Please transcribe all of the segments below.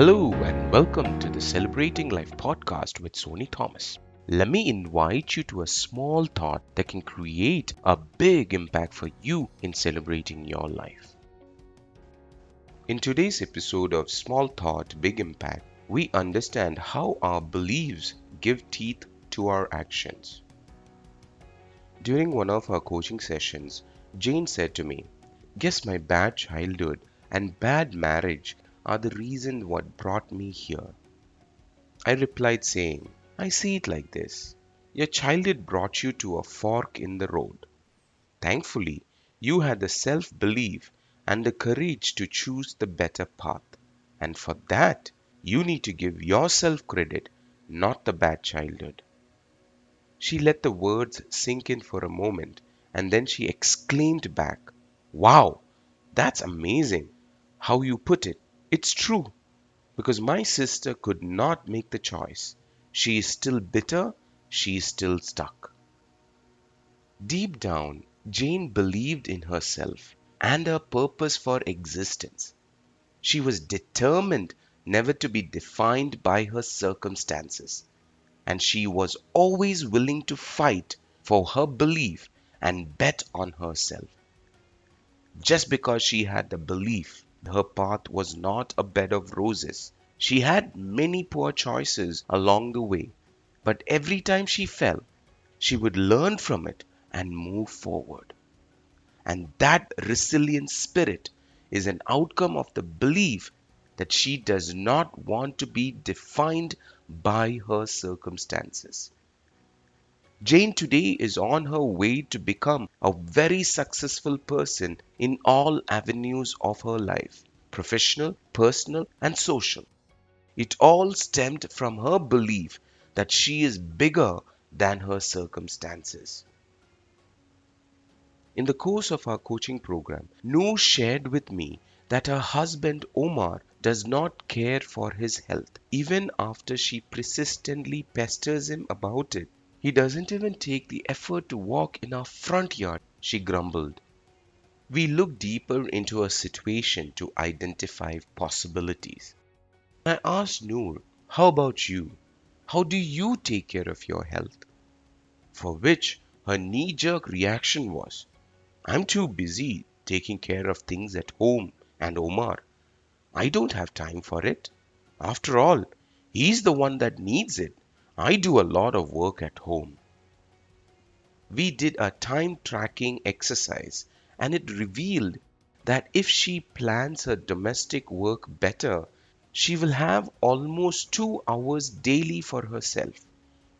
Hello and welcome to the Celebrating Life podcast with Sony Thomas. Let me invite you to a small thought that can create a big impact for you in celebrating your life. In today's episode of Small Thought, Big Impact, we understand how our beliefs give teeth to our actions. During one of our coaching sessions, Jane said to me, "Guess my bad childhood and bad marriage are the reason what brought me here." I replied saying, "I see it like this. Your childhood brought you to a fork in the road. Thankfully, you had the self-belief and the courage to choose the better path. And for that, you need to give yourself credit, not the bad childhood." She let the words sink in for a moment and then she exclaimed back, "Wow, that's amazing how you put it. It's true. Because my sister could not make the choice. She is still bitter, she is still stuck." Deep down, Jane believed in herself and her purpose for existence. She was determined never to be defined by her circumstances, and she was always willing to fight for her belief and bet on herself. Just because she had the belief, her path was not a bed of roses. She had many poor choices along the way, but every time she fell, she would learn from it and move forward. And that resilient spirit is an outcome of the belief that she does not want to be defined by her circumstances. Jane today is on her way to become a very successful person in all avenues of her life, professional, personal, and social. It all stemmed from her belief that she is bigger than her circumstances. In the course of our coaching program, Noor shared with me that her husband Omar does not care for his health. Even after she persistently pesters him about it, he doesn't even take the effort to walk in our front yard, she grumbled. We looked deeper into her situation to identify possibilities. I asked Noor, "How about you? How do you take care of your health?" For which her knee-jerk reaction was, "I'm too busy taking care of things at home and Omar. I don't have time for it. After all, he's the one that needs it. I do a lot of work at home." We did a time tracking exercise and it revealed that if she plans her domestic work better, she will have almost 2 hours daily for herself,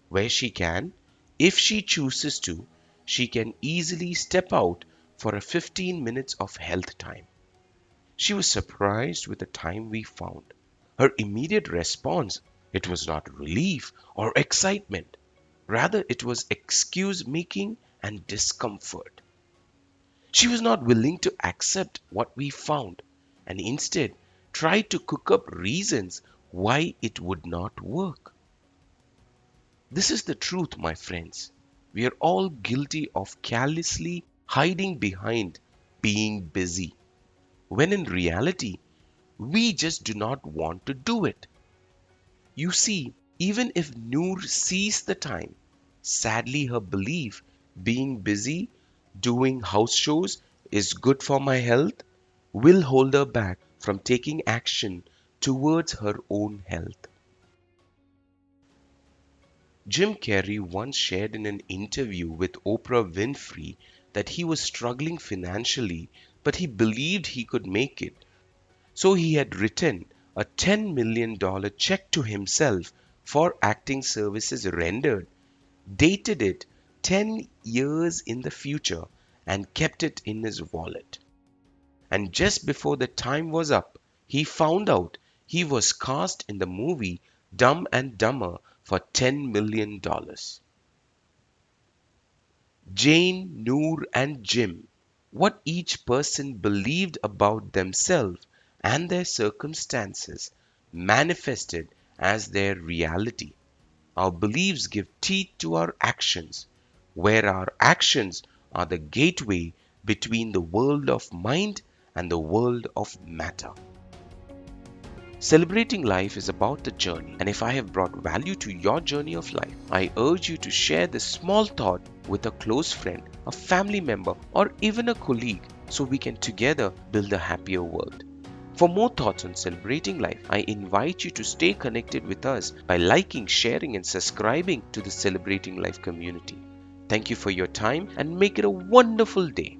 where she can, if she chooses to, she can easily step out for a 15 minutes of health time. She was surprised with the time we found. Her immediate response, it was not relief or excitement. Rather, it was excuse making and discomfort. She was not willing to accept what we found and instead tried to cook up reasons why it would not work. This is the truth, my friends. We are all guilty of callously hiding behind being busy, when in reality, we just do not want to do it. You see, even if Noor sees the time, sadly her belief being busy doing house shows is good for my health will hold her back from taking action towards her own health. Jim Carrey once shared in an interview with Oprah Winfrey that he was struggling financially, but he believed he could make it. So he had written a $10 million check to himself for acting services rendered, dated it 10 years in the future, and kept it in his wallet. And just before the time was up, he found out he was cast in the movie Dumb and Dumber for $10 million. Jane, Noor, and Jim, what each person believed about themselves and their circumstances manifested as their reality. Our beliefs give teeth to our actions, where our actions are the gateway between the world of mind and the world of matter. Celebrating life is about the journey, and if I have brought value to your journey of life, I urge you to share this small thought with a close friend, a family member, or even a colleague so we can together build a happier world. For more thoughts on celebrating life, I invite you to stay connected with us by liking, sharing, and subscribing to the Celebrating Life community. Thank you for your time and make it a wonderful day.